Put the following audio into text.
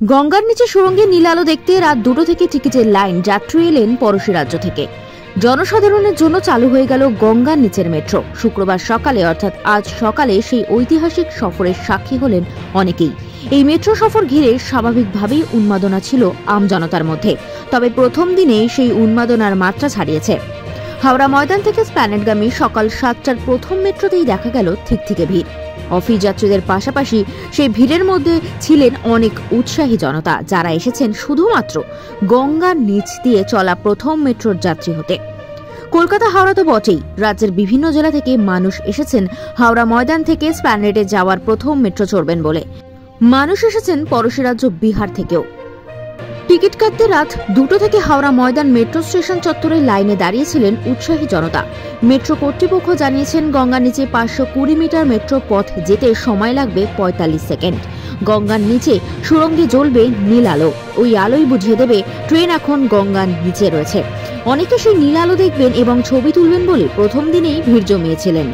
গঙ্গার নিচে সুড়ঙ্গে নীল আলো দেখতে রাত 2টো থেকে টিকিটের লাইন। যাত্রী এলেন পড়শি রাজ্য থেকে। জনসাধারণের জন্য চালু হয়ে গেল গঙ্গার নিচের মেট্রো। শুক্রবার সকালে অর্থাৎ আজ সকালে সেই ঐতিহাসিক সফরের সাক্ষী হলেন অনেকেই। এই মেট্রো সফর ঘিরে স্বাভাবিকভাবেই উন্মাদনা ছিল আমজনতার মধ্যে। তবে প্রথম দিনেই সেই উন্মাদনার মাত্রা ছাড়িয়েছে। হাওড়া ময়দান থেকে স্প্ল্যানেডগামী সকাল 7টার প্রথম মেট্রোতেই দেখা গেল থিকথিকে ভিড়। অফিস যাত্রীদের পাশাপাশি সেই ভিড়ের মধ্যে ছিলেন অনেক উৎসাহী জনতা, যারা এসেছেন শুধুমাত্র গঙ্গার নিচ দিয়ে চলা প্রথম মেট্রোর যাত্রী হতে। কলকাতা হাওড়া তো বটেই, রাজ্যের বিভিন্ন জেলা থেকে মানুষ এসেছেন হাওড়া ময়দান থেকে স্প্ল্যানেডে যাওয়ার প্রথম মেট্রো চড়বেন বলে। মানুষ এসেছেন পড়শি রাজ্য বিহার থেকেও। টিকিট কাটতে রাত 2টো থেকে হাওড়া ময়দান মেট্রো স্টেশন চত্বরে লাইনে দাঁড়িয়েছিলেন উৎসাহী জনতা। মেট্রো কর্তৃপক্ষ জানিয়েছেন, গঙ্গার নিচে 520 মিটার মেট্রো পথ যেতে সময় লাগবে 45 সেকেন্ড। গঙ্গার নিচে সুড়ঙ্গে জ্বলবে নীল আলো। ওই আলোই বুঝিয়ে দেবে ট্রেন এখন গঙ্গার নিচে রয়েছে। অনেকে সেই নীল আলো দেখবেন এবং ছবি তুলবেন বলে প্রথম দিনেই ভিড় জমিয়েছিলেন।